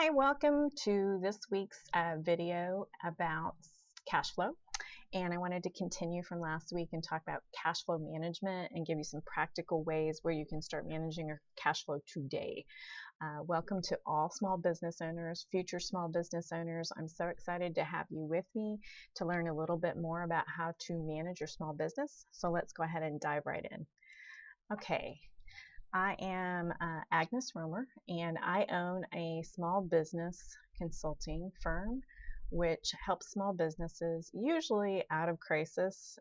Hi, welcome to this week's video about cash flow. And I wanted to continue from last week and talk about cash flow management and give you some practical ways where you can start managing your cash flow today. Welcome to all small business owners, future small business owners. I'm so excited to have you with me to learn a little bit more about how to manage your small business. So let's go ahead and dive right in. Okay. I am Agnes Romer, and I own a small business consulting firm which helps small businesses usually out of crisis.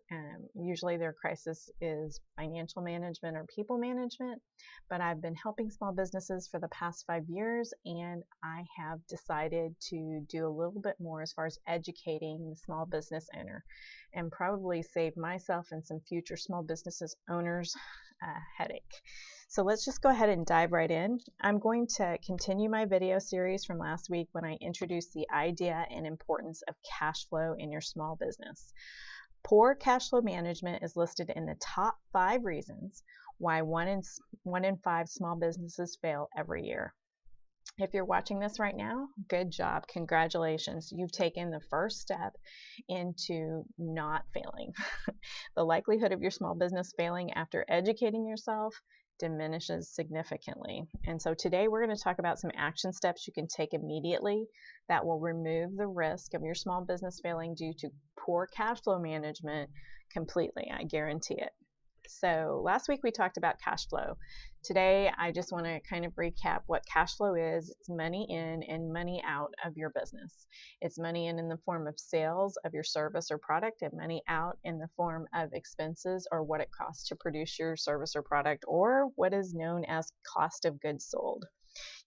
Usually their crisis is financial management or people management, but I've been helping small businesses for the past 5 years, and I have decided to do a little bit more as far as educating the small business owner and probably save myself and some future small businesses owners a headache. So let's just go ahead and dive right in. I'm going to continue my video series from last week when I introduced the idea and importance of cash flow in your small business. Poor cash flow management is listed in the top 5 reasons why one in 5 small businesses fail every year. If you're watching this right now, good job. Congratulations. You've taken the first step into not failing. The likelihood of your small business failing after educating yourself diminishes significantly. And so today we're going to talk about some action steps you can take immediately that will remove the risk of your small business failing due to poor cash flow management completely. I guarantee it. So last week we talked about cash flow. Today I just want to kind of recap what cash flow is. It's money in and money out of your business. It's money in the form of sales of your service or product, and money out in the form of expenses or what it costs to produce your service or product, or what is known as cost of goods sold.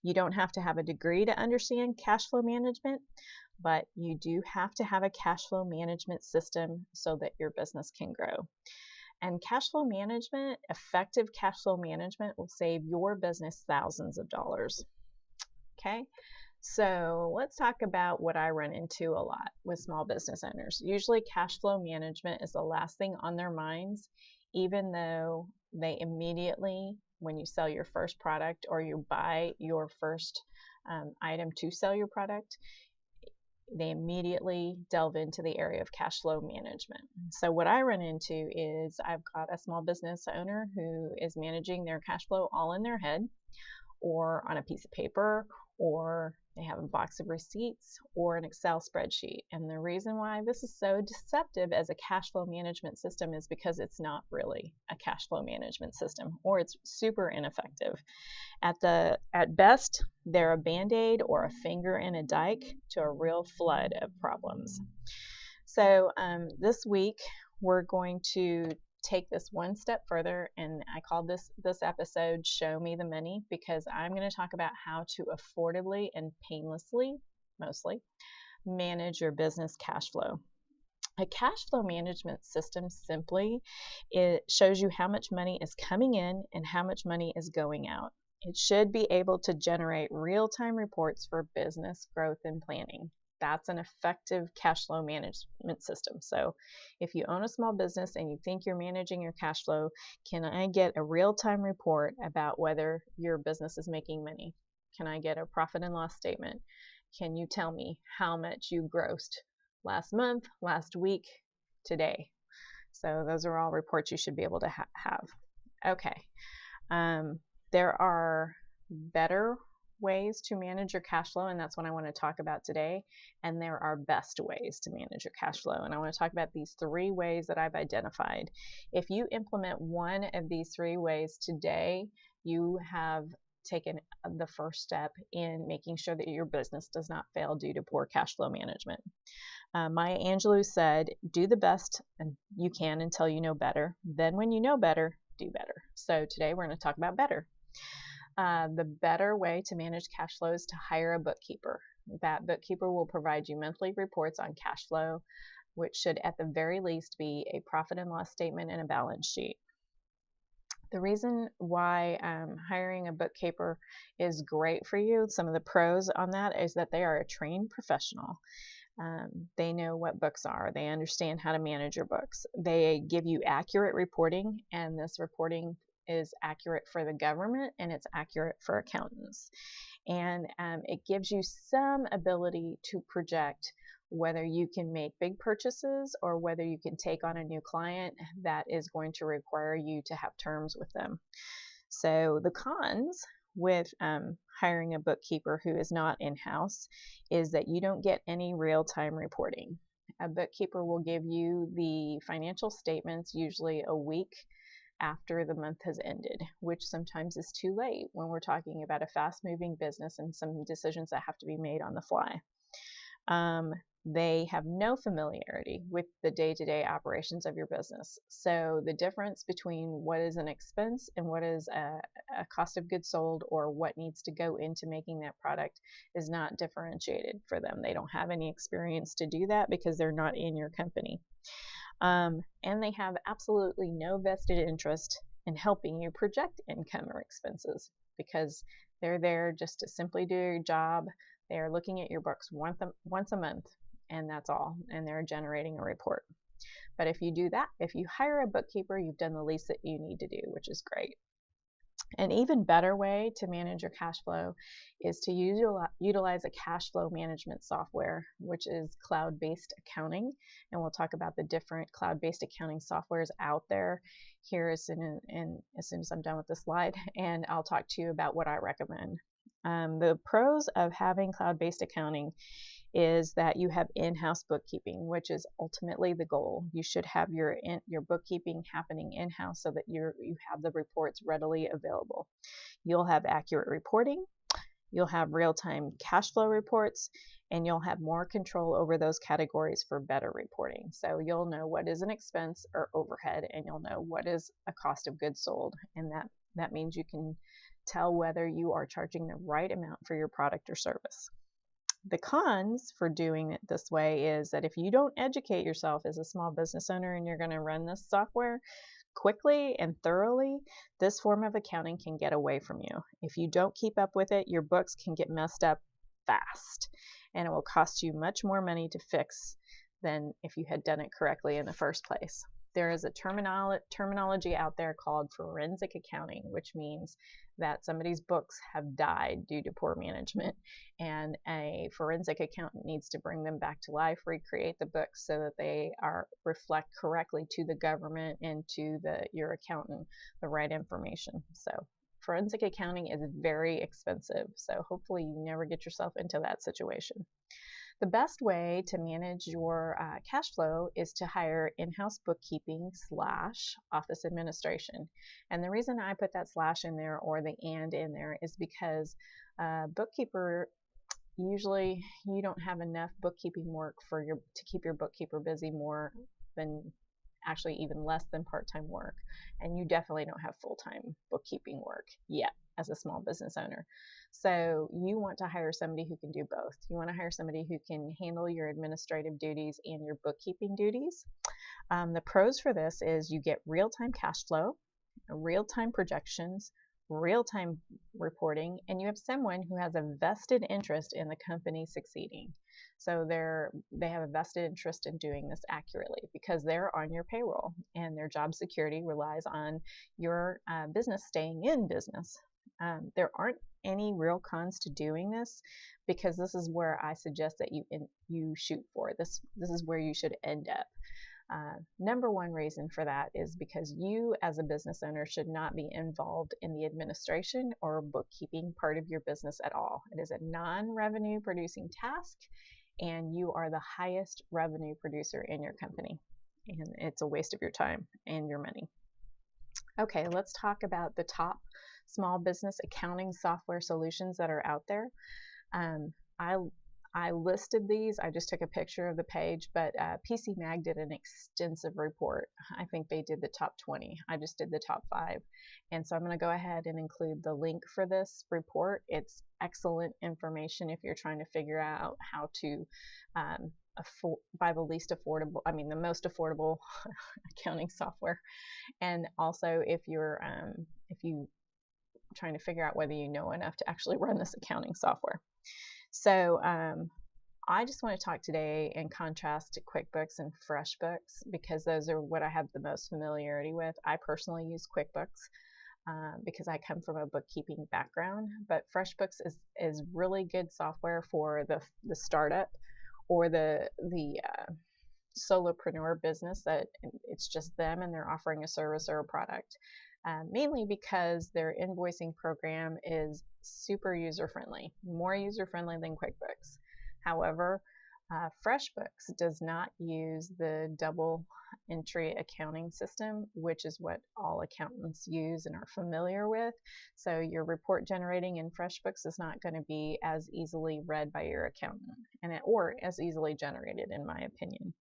You don't have to have a degree to understand cash flow management, but you do have to have a cash flow management system so that your business can grow. And cash flow management, effective cash flow management, will save your business thousands of dollars. Okay, so let's talk about what I run into a lot with small business owners. Usually cash flow management is the last thing on their minds, even though they immediately, when you sell your first product or you buy your first item to sell your product, they immediately delve into the area of cash flow management. So what I run into is I've got a small business owner who is managing their cash flow all in their head or on a piece of paper, or they have a box of receipts or an Excel spreadsheet. And the reason why this is so deceptive as a cash flow management system is because it's not really a cash flow management system, or it's super ineffective. At best, they're a band-aid or a finger in a dike to a real flood of problems. So this week we're going to take this one step further, and I called this episode Show Me the Money, because I'm going to talk about how to affordably and painlessly, mostly, manage your business cash flow. A cash flow management system simply shows you how much money is coming in and how much money is going out. It should be able to generate real-time reports for business growth and planning. That's an effective cash flow management system. So if you own a small business and you think you're managing your cash flow, can I get a real-time report about whether your business is making money? Can I get a profit and loss statement? Can you tell me how much you grossed last month, last week, today? So those are all reports you should be able to have. Okay. There are better ways to manage your cash flow, and that's what I want to talk about today. And there are best ways to manage your cash flow, and I want to talk about these 3 ways that I've identified. If you implement one of these 3 ways today, you have taken the first step in making sure that your business does not fail due to poor cash flow management. Maya Angelou said, do the best you can until you know better. Then when you know better, do better. So today we're going to talk about better. The better way to manage cash flow is to hire a bookkeeper. That bookkeeper will provide you monthly reports on cash flow, which should at the very least be a profit and loss statement and a balance sheet. The reason why hiring a bookkeeper is great for you, some of the pros on that, is that they are a trained professional. They know what books are. They understand how to manage your books. They give you accurate reporting, and this reporting is accurate for the government and it's accurate for accountants. and it gives you some ability to project whether you can make big purchases or whether you can take on a new client that is going to require you to have terms with them. So the cons with hiring a bookkeeper who is not in-house is that you don't get any real-time reporting. A bookkeeper will give you the financial statements usually a week after the month has ended, which sometimes is too late when we're talking about a fast-moving business and some decisions that have to be made on the fly. They have no familiarity with the day-to-day operations of your business. So the difference between what is an expense and what is a cost of goods sold, or what needs to go into making that product, is not differentiated for them. They don't have any experience to do that because they're not in your company. And they have absolutely no vested interest in helping you project income or expenses, because they're there just to simply do your job. They are looking at your books once a month, and that's all, and they're generating a report. But if you do that, if you hire a bookkeeper, you've done the least that you need to do, which is great. An even better way to manage your cash flow is to utilize a cash flow management software, which is cloud-based accounting. And we'll talk about the different cloud-based accounting softwares out there here as soon as I'm done with the slide, and I'll talk to you about what I recommend. The pros of having cloud-based accounting is that you have in-house bookkeeping, which is ultimately the goal. You should have your bookkeeping happening in-house so that you have the reports readily available. You'll have accurate reporting, you'll have real-time cash flow reports, and you'll have more control over those categories for better reporting. So you'll know what is an expense or overhead, and you'll know what is a cost of goods sold, and that means you can tell whether you are charging the right amount for your product or service. The cons for doing it this way is that if you don't educate yourself as a small business owner and you're going to run this software quickly and thoroughly, this form of accounting can get away from you. If you don't keep up with it, your books can get messed up fast, and it will cost you much more money to fix than if you had done it correctly in the first place. There is a terminology out there called forensic accounting, which means that somebody's books have died due to poor management, and a forensic accountant needs to bring them back to life, recreate the books so that they reflect correctly to the government and to your accountant the right information. So forensic accounting is very expensive, so hopefully you never get yourself into that situation. The best way to manage your cash flow is to hire in-house bookkeeping / office administration. And the reason I put that / in there, or the and in there, is because bookkeeper, usually you don't have enough bookkeeping work to keep your bookkeeper busy more than, actually even less than, part-time work. And you definitely don't have full-time bookkeeping work yet as a small business owner. So you want to hire somebody who can do both. You want to hire somebody who can handle your administrative duties and your bookkeeping duties. The pros for this is you get real-time cash flow, real-time projections, real-time reporting, and you have someone who has a vested interest in the company succeeding. So they have a vested interest in doing this accurately because they're on your payroll, and their job security relies on your business staying in business. There aren't any real cons to doing this, because this is where I suggest that you shoot for. This is where you should end up. Number one reason for that is because you as a business owner should not be involved in the administration or bookkeeping part of your business at all. It is a non-revenue producing task, and you are the highest revenue producer in your company, and it's a waste of your time and your money. Okay, let's talk about the top small business accounting software solutions that are out there. I listed these. I just took a picture of the page, but PC Mag did an extensive report. I think they did the top 20. I just did the top 5. And so I'm going to go ahead and include the link for this report. It's excellent information if you're trying to figure out how to buy the most affordable accounting software. And also if you're trying to figure out whether you know enough to actually run this accounting software. So I just want to talk today in contrast to QuickBooks and FreshBooks, because those are what I have the most familiarity with. I personally use QuickBooks. because I come from a bookkeeping background. But FreshBooks is really good software for the startup or the solopreneur business that it's just them and they're offering a service or a product. Mainly because their invoicing program is super user-friendly, more user-friendly than QuickBooks. However, FreshBooks does not use the double entry accounting system, which is what all accountants use and are familiar with. So your report generating in FreshBooks is not going to be as easily read by your accountant or as easily generated, in my opinion.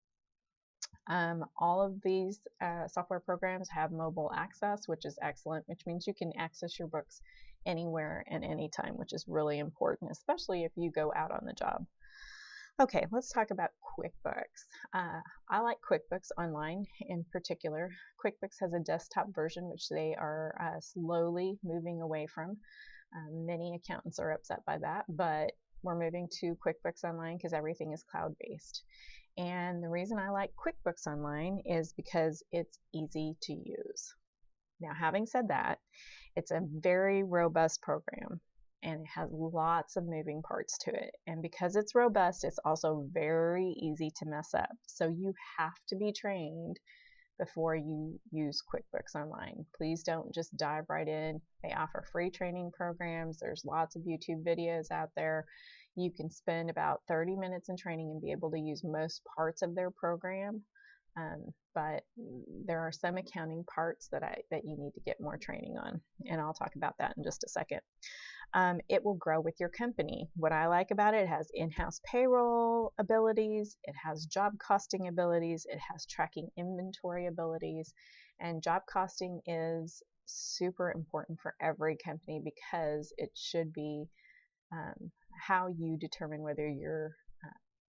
All of these software programs have mobile access, which is excellent, which means you can access your books anywhere and anytime, which is really important, especially if you go out on the job. Okay, let's talk about QuickBooks. I like QuickBooks Online in particular. QuickBooks has a desktop version, which they are slowly moving away from. Many accountants are upset by that, but we're moving to QuickBooks Online because everything is cloud-based. And the reason I like QuickBooks Online is because it's easy to use. Now, having said that, it's a very robust program and it has lots of moving parts to it. And because it's robust, it's also very easy to mess up. So you have to be trained before you use QuickBooks Online. Please don't just dive right in. They offer free training programs. There's lots of YouTube videos out there. You can spend about 30 minutes in training and be able to use most parts of their program. But there are some accounting parts that you need to get more training on, and I'll talk about that in just a second. It will grow with your company. What I like about it, it has in-house payroll abilities, it has job costing abilities, it has tracking inventory abilities, and job costing is super important for every company because it should be how you determine whether you're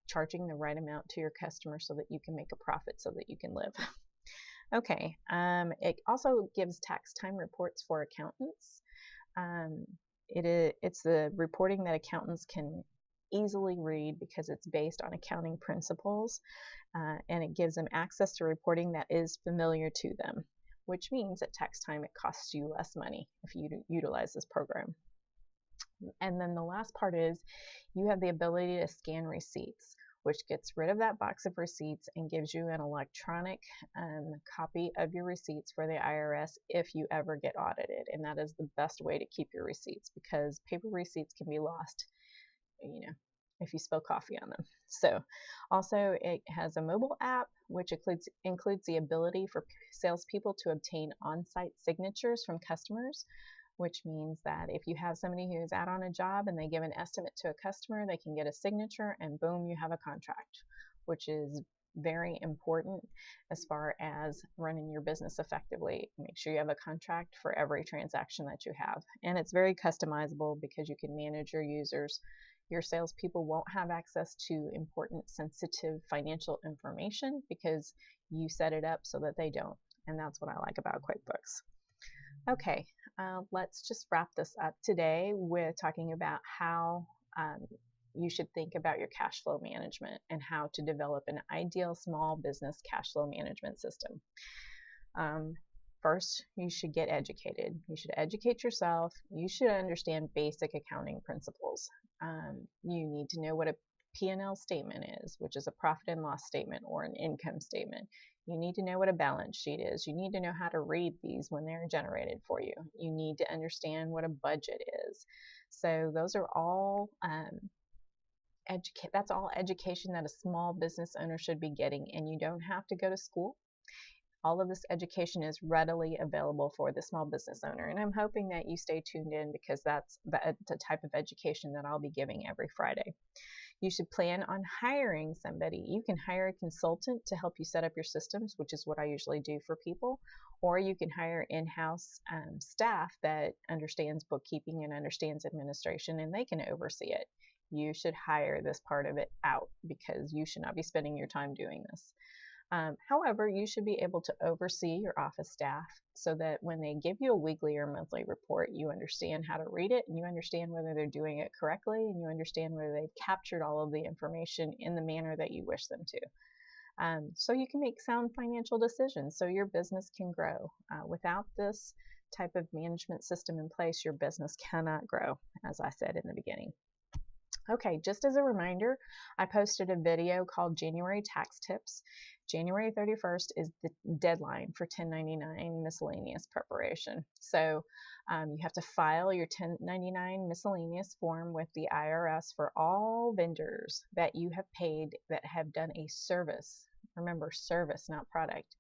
charging the right amount to your customer so that you can make a profit so that you can live. Okay, it also gives tax time reports for accountants. It's the reporting that accountants can easily read because it's based on accounting principles, and it gives them access to reporting that is familiar to them, which means at tax time it costs you less money if you utilize this program. And then the last part is you have the ability to scan receipts, which gets rid of that box of receipts and gives you an electronic copy of your receipts for the IRS if you ever get audited. And that is the best way to keep your receipts because paper receipts can be lost, if you spill coffee on them. So also it has a mobile app, which includes the ability for salespeople to obtain on-site signatures from customers, which means that if you have somebody who's out on a job and they give an estimate to a customer, they can get a signature and boom, you have a contract, which is very important as far as running your business effectively. Make sure you have a contract for every transaction that you have. And it's very customizable because you can manage your users. Your salespeople won't have access to important, sensitive financial information because you set it up so that they don't. And that's what I like about QuickBooks. Okay, let's just wrap this up today with talking about how you should think about your cash flow management and how to develop an ideal small business cash flow management system. First, you should get educated. You should educate yourself. You should understand basic accounting principles. You need to know what a P&L statement is, which is a profit and loss statement or an income statement. You need to know what a balance sheet is. You need to know how to read these when they're generated for you. You need to understand what a budget is. So those are all that's all education that a small business owner should be getting, and you don't have to go to school. All of this education is readily available for the small business owner, and I'm hoping that you stay tuned in because that's the type of education that I'll be giving every Friday. You should plan on hiring somebody. You can hire a consultant to help you set up your systems, which is what I usually do for people, or you can hire in-house staff that understands bookkeeping and understands administration, and they can oversee it. You should hire this part of it out because you should not be spending your time doing this. However, you should be able to oversee your office staff so that when they give you a weekly or monthly report, you understand how to read it and you understand whether they're doing it correctly and you understand whether they've captured all of the information in the manner that you wish them to. So you can make sound financial decisions so your business can grow. Without this type of management system in place, your business cannot grow, as I said in the beginning. Okay, just as a reminder, I posted a video called January Tax Tips. January 31st is the deadline for 1099 miscellaneous preparation. So you have to file your 1099 miscellaneous form with the IRS for all vendors that you have paid that have done a service. Remember, service, not product,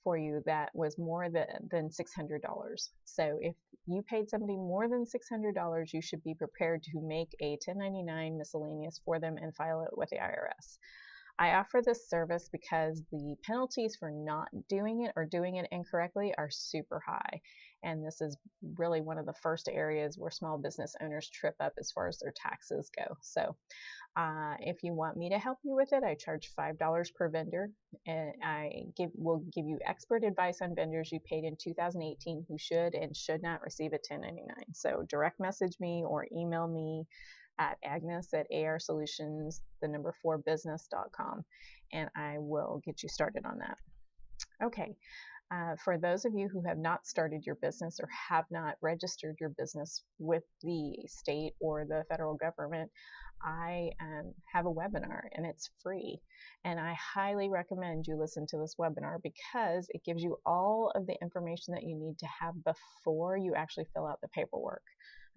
for you that was more than $600. So if you paid somebody more than $600, you should be prepared to make a 1099 miscellaneous for them and file it with the IRS. I offer this service because the penalties for not doing it or doing it incorrectly are super high. And this is really one of the first areas where small business owners trip up as far as their taxes go. So if you want me to help you with it, I charge $5 per vendor, and will give you expert advice on vendors you paid in 2018 who should and should not receive a 1099. So direct message me or email me at agnes@arsolutions4business.com, and I will get you started on that. Okay. For those of you who have not started your business or have not registered your business with the state or the federal government, I have a webinar, and it's free. And I highly recommend you listen to this webinar because it gives you all of the information that you need to have before you actually fill out the paperwork.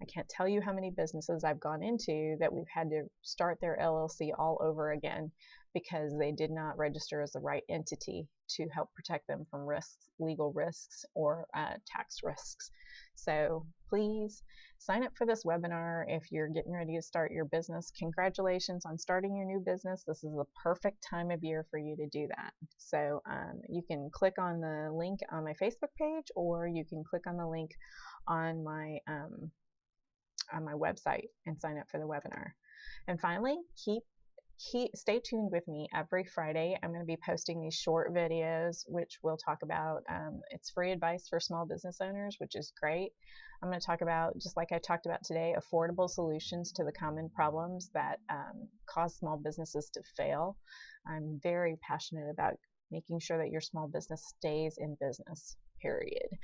I can't tell you how many businesses I've gone into that we've had to start their LLC all over again because they did not register as the right entity to help protect them from risks, legal risks, or tax risks. So please sign up for this webinar if you're getting ready to start your business. Congratulations on starting your new business. This is the perfect time of year for you to do that. So you can click on the link on my Facebook page, or you can click on the link on my website and sign up for the webinar. And finally, stay tuned with me every Friday. I'm going to be posting these short videos which will talk about it's free advice for small business owners, which is great. I'm going to talk about, just like I talked about today, affordable solutions to the common problems that cause small businesses to fail. I'm very passionate about making sure that your small business stays in business, period.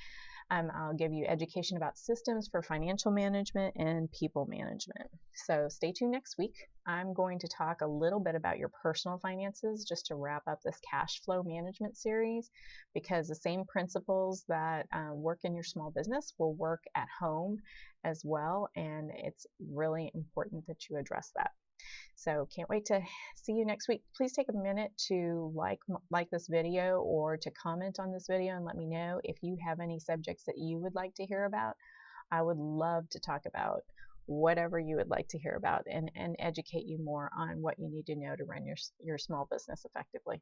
I'll give you education about systems for financial management and people management. So stay tuned next week. I'm going to talk a little bit about your personal finances just to wrap up this cash flow management series, because the same principles that work in your small business will work at home as well, and it's really important that you address that. So can't wait to see you next week. Please take a minute to like this video or to comment on this video and let me know if you have any subjects that you would like to hear about. I would love to talk about whatever you would like to hear about and educate you more on what you need to know to run your small business effectively.